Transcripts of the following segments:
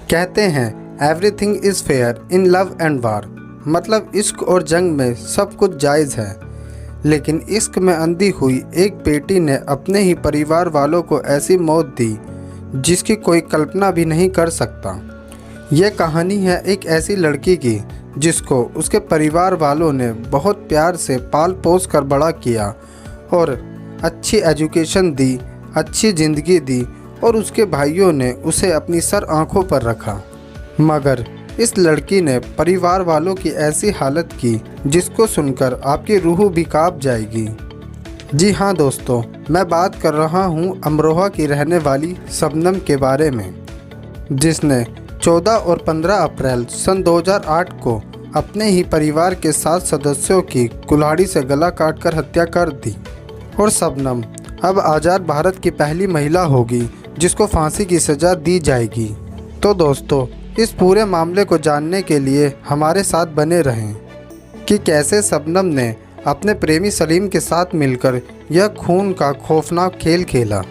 कहते हैं everything is fair in love and वार, मतलब इश्क और जंग में सब कुछ जायज़ है। लेकिन इश्क में अंधी हुई एक बेटी ने अपने ही परिवार वालों को ऐसी मौत दी जिसकी कोई कल्पना भी नहीं कर सकता। यह कहानी है एक ऐसी लड़की की जिसको उसके परिवार वालों ने बहुत प्यार से पाल पोस कर बड़ा किया और अच्छी एजुकेशन दी, अच्छी ज़िंदगी दी और उसके भाइयों ने उसे अपनी सर आंखों पर रखा। मगर इस लड़की ने परिवार वालों की ऐसी हालत की जिसको सुनकर आपकी रूह भी कांप जाएगी। जी हाँ दोस्तों, मैं बात कर रहा हूँ अमरोहा की रहने वाली शबनम के बारे में, जिसने 14 और 15 अप्रैल सन 2008 को अपने ही परिवार के 7 सदस्यों की कुल्हाड़ी से गला काटकर हत्या कर दी। और शबनम अब आज़ाद भारत की पहली महिला होगी जिसको फांसी की सज़ा दी जाएगी। तो दोस्तों, इस पूरे मामले को जानने के लिए हमारे साथ बने रहें कि कैसे शबनम ने अपने प्रेमी सलीम के साथ मिलकर यह खून का खौफनाक खेल खेला।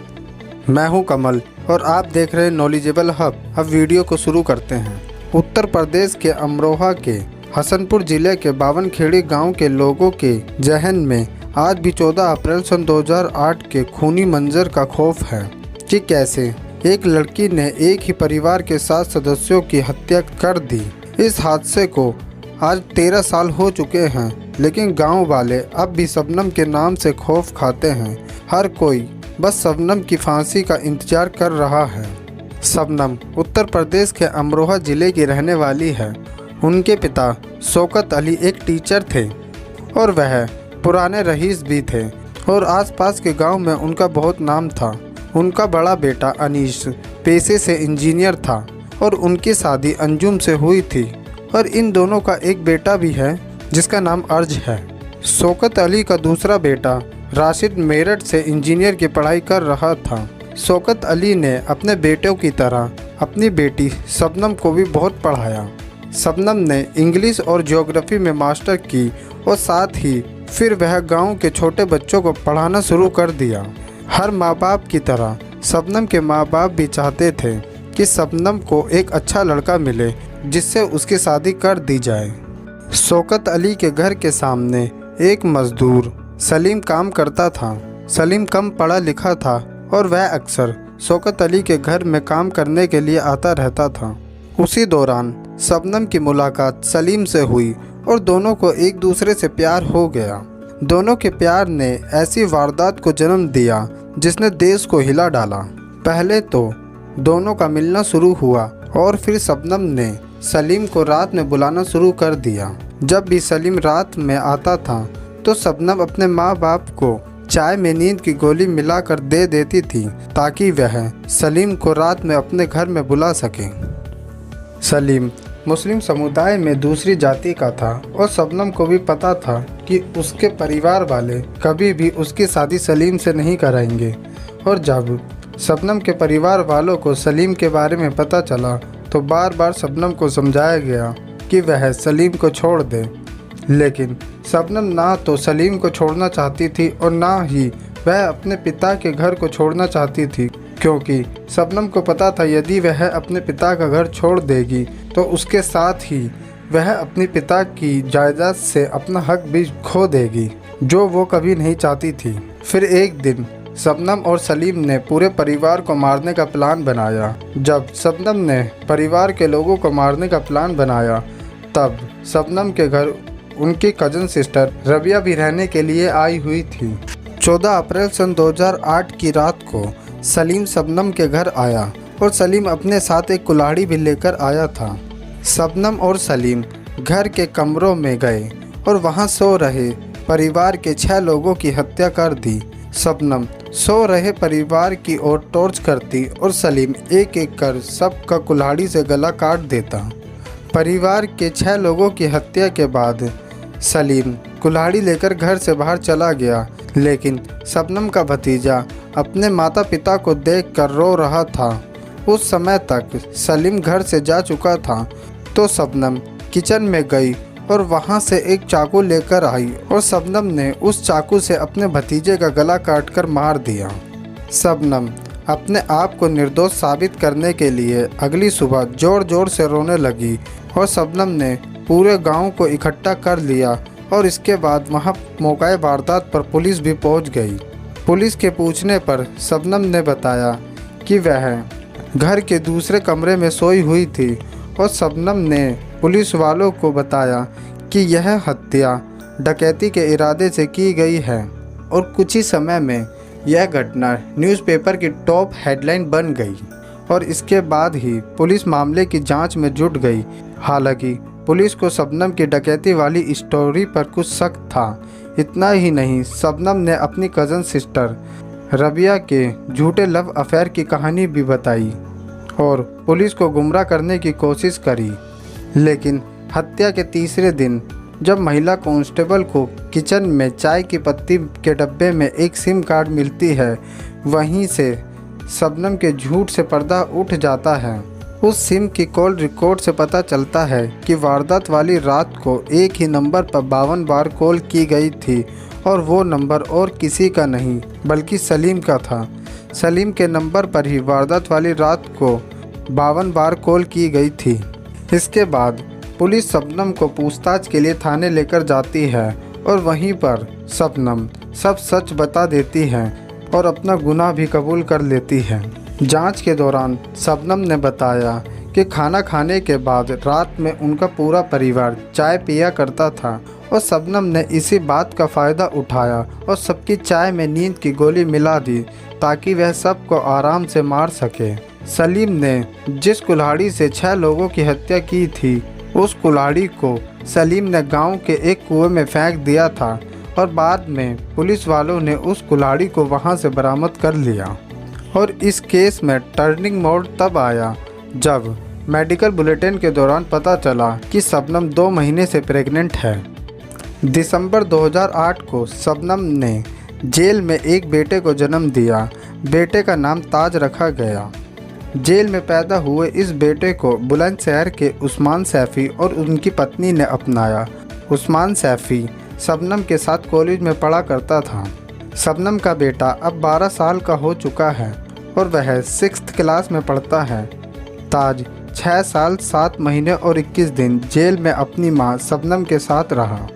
मैं हूं कमल और आप देख रहे हैं नॉलेजेबल हब। अब वीडियो को शुरू करते हैं। उत्तर प्रदेश के अमरोहा के हसनपुर ज़िले के बावनखेड़ी गांव के लोगों के जहन में आज भी 14 अप्रैल सन 2008 के खूनी मंजर का खौफ है कि कैसे एक लड़की ने एक ही परिवार के 7 सदस्यों की हत्या कर दी। इस हादसे को आज 13 साल हो चुके हैं, लेकिन गांव वाले अब भी शबनम के नाम से खौफ खाते हैं। हर कोई बस शबनम की फांसी का इंतजार कर रहा है। शबनम उत्तर प्रदेश के अमरोहा ज़िले की रहने वाली है। उनके पिता शौकत अली एक टीचर थे और वह पुराने रईस भी थे और आसपास के गांव में उनका बहुत नाम था। उनका बड़ा बेटा अनीश पेशे से इंजीनियर था और उनकी शादी अंजुम से हुई थी और इन दोनों का एक बेटा भी है जिसका नाम अर्ज है। शौकत अली का दूसरा बेटा राशिद मेरठ से इंजीनियर की पढ़ाई कर रहा था। शौकत अली ने अपने बेटों की तरह अपनी बेटी शबनम को भी बहुत पढ़ाया। शबनम ने इंग्लिश और ज्योग्राफी में मास्टर की और साथ ही फिर वह गांव के छोटे बच्चों को पढ़ाना शुरू कर दिया। हर माँ बाप की तरह शबनम के माँ बाप भी चाहते थे कि शबनम को एक अच्छा लड़का मिले जिससे उसकी शादी कर दी जाए। शौकत अली के घर के सामने एक मजदूर सलीम काम करता था। सलीम कम पढ़ा लिखा था और वह अक्सर शौकत अली के घर में काम करने के लिए आता रहता था। उसी दौरान शबनम की मुलाकात सलीम से हुई और दोनों को एक दूसरे से प्यार हो गया। दोनों के प्यार ने ऐसी वारदात को जन्म दिया जिसने देश को हिला डाला। पहले तो दोनों का मिलना शुरू हुआ और फिर शबनम ने सलीम को रात में बुलाना शुरू कर दिया। जब भी सलीम रात में आता था तो शबनम अपने माँ बाप को चाय में नींद की गोली मिलाकर दे देती थी ताकि वह सलीम को रात में अपने घर में बुला सके। सलीम मुस्लिम समुदाय में दूसरी जाति का था और शबनम को भी पता था कि उसके परिवार वाले कभी भी उसकी शादी सलीम से नहीं कराएंगे। और जब शबनम के परिवार वालों को सलीम के बारे में पता चला तो बार बार शबनम को समझाया गया कि वह सलीम को छोड़ दे, लेकिन शबनम ना तो सलीम को छोड़ना चाहती थी और ना ही वह अपने पिता के घर को छोड़ना चाहती थी, क्योंकि शबनम को पता था यदि वह अपने पिता का घर छोड़ देगी तो उसके साथ ही वह अपने पिता की जायदाद से अपना हक भी खो देगी, जो वो कभी नहीं चाहती थी। फिर एक दिन शबनम और सलीम ने पूरे परिवार को मारने का प्लान बनाया। जब शबनम ने परिवार के लोगों को मारने का प्लान बनाया तब शबनम के घर उनकी कज़न सिस्टर रबिया भी रहने के लिए आई हुई थी। 14 अप्रैल सन 2008 की रात को सलीम शबनम के घर आया और सलीम अपने साथ एक कुल्हाड़ी भी लेकर आया था। शबनम और सलीम घर के कमरों में गए और वहां सो रहे परिवार के 6 लोगों की हत्या कर दी। शबनम सो रहे परिवार की ओर टॉर्च करती और सलीम एक एक कर सबका कुल्हाड़ी से गला काट देता। परिवार के 6 लोगों की हत्या के बाद सलीम कुल्हाड़ी लेकर घर से बाहर चला गया, लेकिन शबनम का भतीजा अपने माता पिता को देखकर रो रहा था। उस समय तक सलीम घर से जा चुका था तो शबनम किचन में गई और वहां से एक चाकू लेकर आई और शबनम ने उस चाकू से अपने भतीजे का गला काटकर मार दिया। शबनम अपने आप को निर्दोष साबित करने के लिए अगली सुबह ज़ोर ज़ोर से रोने लगी और शबनम ने पूरे गांव को इकट्ठा कर लिया और इसके बाद वहां मौके वारदात पर पुलिस भी पहुंच गई। पुलिस के पूछने पर शबनम ने बताया कि वह घर के दूसरे कमरे में सोई हुई थी और शबनम ने पुलिस वालों को बताया कि यह हत्या डकैती के इरादे से की गई है और कुछ ही समय में यह घटना न्यूज़पेपर की टॉप हेडलाइन बन गई और इसके बाद ही पुलिस मामले की जांच में जुट गई। हालांकि पुलिस को शबनम की डकैती वाली स्टोरी पर कुछ शक था। इतना ही नहीं, शबनम ने अपनी कज़न सिस्टर रबिया के झूठे लव अफेयर की कहानी भी बताई और पुलिस को गुमराह करने की कोशिश करी। लेकिन हत्या के तीसरे दिन जब महिला कांस्टेबल को किचन में चाय की पत्ती के डब्बे में एक सिम कार्ड मिलती है, वहीं से शबनम के झूठ से पर्दा उठ जाता है। उस सिम की कॉल रिकॉर्ड से पता चलता है कि वारदात वाली रात को एक ही नंबर पर 52 बार कॉल की गई थी और वो नंबर और किसी का नहीं बल्कि सलीम का था। सलीम के नंबर पर ही वारदात वाली रात को 52 बार कॉल की गई थी। इसके बाद पुलिस शबनम को पूछताछ के लिए थाने लेकर जाती है और वहीं पर शबनम सब सच बता देती है और अपना गुनाह भी कबूल कर लेती है। जांच के दौरान शबनम ने बताया कि खाना खाने के बाद रात में उनका पूरा परिवार चाय पिया करता था और शबनम ने इसी बात का फ़ायदा उठाया और सबकी चाय में नींद की गोली मिला दी ताकि वह सबको आराम से मार सके। सलीम ने जिस कुल्हाड़ी से 6 लोगों की हत्या की थी, उस कुल्हाड़ी को सलीम ने गांव के एक कुएं में फेंक दिया था और बाद में पुलिस वालों ने उस कुल्हाड़ी को वहां से बरामद कर लिया। और इस केस में टर्निंग मोड़ तब आया जब मेडिकल बुलेटिन के दौरान पता चला कि शबनम 2 महीने से प्रेग्नेंट है। दिसंबर 2008 को शबनम ने जेल में एक बेटे को जन्म दिया। बेटे का नाम ताज रखा गया। जेल में पैदा हुए इस बेटे को बुलंदशहर के उस्मान सैफ़ी और उनकी पत्नी ने अपनाया। उस्मान सैफ़ी शबनम के साथ कॉलेज में पढ़ा करता था। शबनम का बेटा अब 12 साल का हो चुका है और वह 6th क्लास में पढ़ता है। ताज 6 साल 7 महीने और 21 दिन जेल में अपनी मां शबनम के साथ रहा।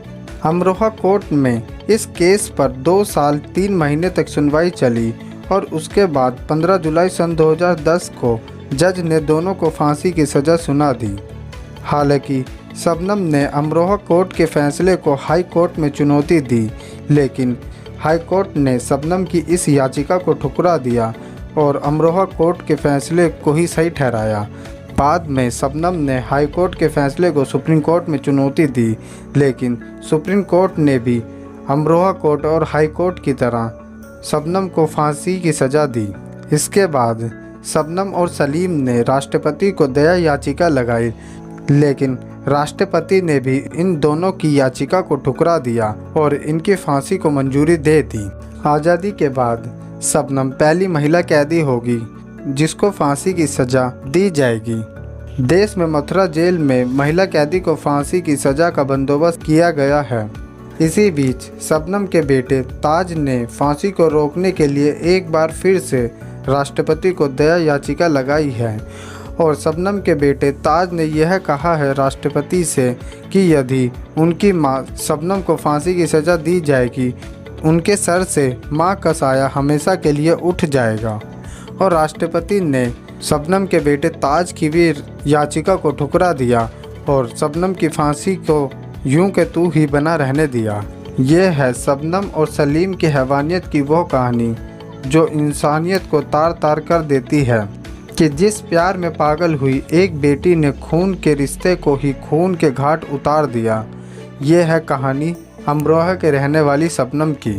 अमरोहा कोर्ट में इस केस पर 2 साल 3 महीने तक सुनवाई चली और उसके बाद 15 जुलाई सन 2010 को जज ने दोनों को फांसी की सज़ा सुना दी। हालांकि शबनम ने अमरोहा कोर्ट के फैसले को हाई कोर्ट में चुनौती दी, लेकिन हाई कोर्ट ने शबनम की इस याचिका को ठुकरा दिया और अमरोहा कोर्ट के फैसले को ही सही ठहराया। बाद में शबनम ने हाई कोर्ट के फैसले को सुप्रीम कोर्ट में चुनौती दी, लेकिन सुप्रीम कोर्ट ने भी अमरोहा कोर्ट और हाई कोर्ट की तरह शबनम को फांसी की सज़ा दी। इसके बाद शबनम और सलीम ने राष्ट्रपति को दया याचिका लगाई, लेकिन राष्ट्रपति ने भी इन दोनों की याचिका को ठुकरा दिया और इनकी फांसी को मंजूरी दे दी। आज़ादी के बाद शबनम पहली महिला कैदी होगी जिसको फांसी की सज़ा दी जाएगी। देश में मथुरा जेल में महिला कैदी को फांसी की सज़ा का बंदोबस्त किया गया है। इसी बीच शबनम के बेटे ताज ने फांसी को रोकने के लिए एक बार फिर से राष्ट्रपति को दया याचिका लगाई है और शबनम के बेटे ताज ने यह कहा है राष्ट्रपति से कि यदि उनकी मां शबनम को फांसी की सज़ा दी जाएगी, उनके सर से मां का साया हमेशा के लिए उठ जाएगा। और राष्ट्रपति ने शबनम के बेटे ताज की भी याचिका को ठुकरा दिया और शबनम की फांसी को यूं के तू ही बना रहने दिया। यह है शबनम और सलीम की हैवानियत की वो कहानी जो इंसानियत को तार तार कर देती है कि जिस प्यार में पागल हुई एक बेटी ने खून के रिश्ते को ही खून के घाट उतार दिया। यह है कहानी अमरोहा के रहने वाली शबनम की।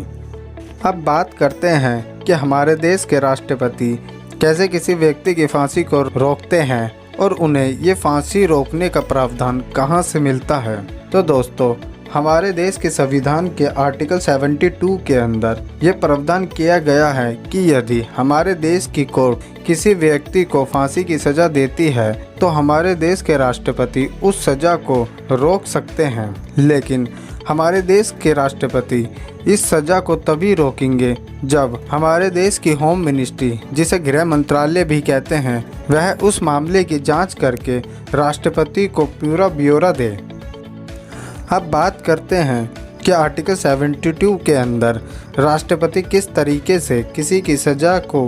अब बात करते हैं कि हमारे देश के राष्ट्रपति कैसे किसी व्यक्ति की फांसी को रोकते हैं और उन्हें ये फांसी रोकने का प्रावधान कहाँ से मिलता है। तो दोस्तों, हमारे देश के संविधान के आर्टिकल 72 के अंदर ये प्रावधान किया गया है कि यदि हमारे देश की कोर्ट किसी व्यक्ति को फांसी की सज़ा देती है तो हमारे देश के राष्ट्रपति उस सज़ा को रोक सकते हैं। लेकिन हमारे देश के राष्ट्रपति इस सज़ा को तभी रोकेंगे जब हमारे देश की होम मिनिस्ट्री, जिसे गृह मंत्रालय भी कहते हैं, वह उस मामले की जांच करके राष्ट्रपति को पूरा ब्यौरा दे। अब बात करते हैं कि आर्टिकल 72 के अंदर राष्ट्रपति किस तरीके से किसी की सज़ा को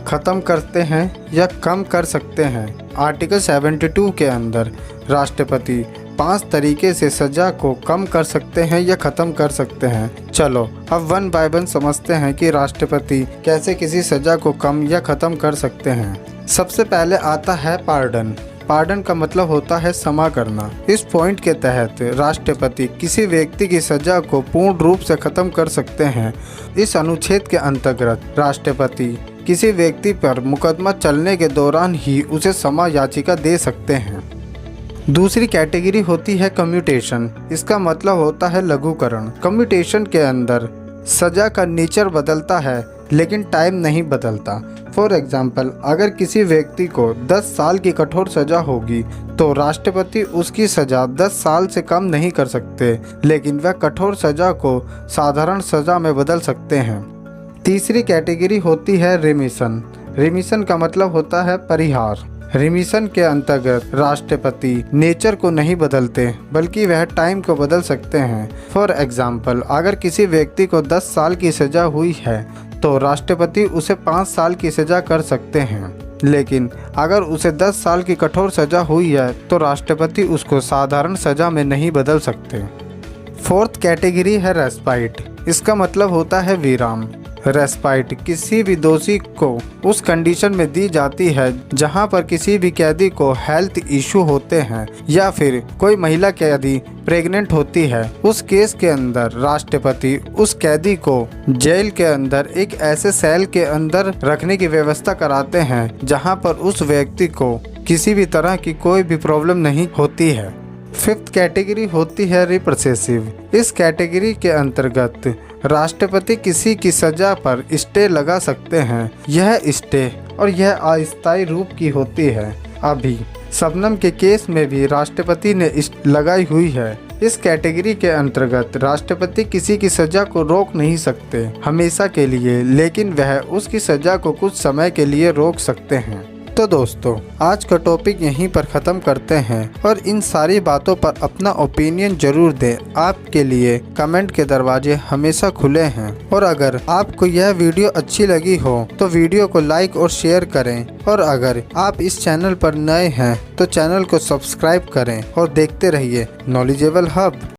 ख़त्म करते हैं या कम कर सकते हैं। आर्टिकल 72 के अंदर राष्ट्रपति 5 तरीके से सज़ा को कम कर सकते हैं या ख़त्म कर सकते हैं। चलो अब वन बाय वन समझते हैं कि राष्ट्रपति कैसे किसी सज़ा को कम या ख़त्म कर सकते हैं। सबसे पहले आता है पार्डन। पार्डन का मतलब होता है क्षमा करना। इस पॉइंट के तहत राष्ट्रपति किसी व्यक्ति की सज़ा को पूर्ण रूप से ख़त्म कर सकते हैं। इस अनुच्छेद के अंतर्गत राष्ट्रपति किसी व्यक्ति पर मुकदमा चलने के दौरान ही उसे क्षमा याचिका दे सकते हैं। दूसरी कैटेगरी होती है कम्यूटेशन। इसका मतलब होता है लघुकरण। कम्यूटेशन के अंदर सज़ा का नेचर बदलता है लेकिन टाइम नहीं बदलता। फॉर एग्जाम्पल, अगर किसी व्यक्ति को 10 साल की कठोर सज़ा होगी तो राष्ट्रपति उसकी सज़ा 10 साल से कम नहीं कर सकते, लेकिन वह कठोर सज़ा को साधारण सज़ा में बदल सकते हैं। तीसरी कैटेगरी होती है रिमिशन। रिमिशन का मतलब होता है परिहार। रिमिशन के अंतर्गत राष्ट्रपति नेचर को नहीं बदलते बल्कि वह टाइम को बदल सकते हैं। फॉर एग्जाम्पल, अगर किसी व्यक्ति को 10 साल की सज़ा हुई है तो राष्ट्रपति उसे 5 साल की सज़ा कर सकते हैं, लेकिन अगर उसे 10 साल की कठोर सज़ा हुई है तो राष्ट्रपति उसको साधारण सज़ा में नहीं बदल सकते। फोर्थ कैटेगरी है रेस्पाइट। इसका मतलब होता है विराम। रेस्पाइट किसी भी दोषी को उस कंडीशन में दी जाती है जहां पर किसी भी कैदी को हेल्थ इशू होते हैं या फिर कोई महिला कैदी प्रेग्नेंट होती है। उस केस के अंदर राष्ट्रपति उस कैदी को जेल के अंदर एक ऐसे सेल के अंदर रखने की व्यवस्था कराते हैं जहां पर उस व्यक्ति को किसी भी तरह की कोई भी प्रॉब्लम नहीं होती है। फिफ्थ कैटेगरी होती है रिप्रेसिव। इस कैटेगरी के अंतर्गत राष्ट्रपति किसी की सज़ा पर स्टे लगा सकते हैं। यह स्टे और यह अस्थायी रूप की होती है। अभी शबनम के केस में भी राष्ट्रपति ने लगाई हुई है। इस कैटेगरी के अंतर्गत राष्ट्रपति किसी की सज़ा को रोक नहीं सकते हमेशा के लिए, लेकिन वह उसकी सज़ा को कुछ समय के लिए रोक सकते हैं। तो दोस्तों, आज का टॉपिक यहीं पर ख़त्म करते हैं और इन सारी बातों पर अपना ओपिनियन जरूर दें। आपके लिए कमेंट के दरवाजे हमेशा खुले हैं और अगर आपको यह वीडियो अच्छी लगी हो तो वीडियो को लाइक और शेयर करें और अगर आप इस चैनल पर नए हैं तो चैनल को सब्सक्राइब करें और देखते रहिए नॉलेजेबल हब।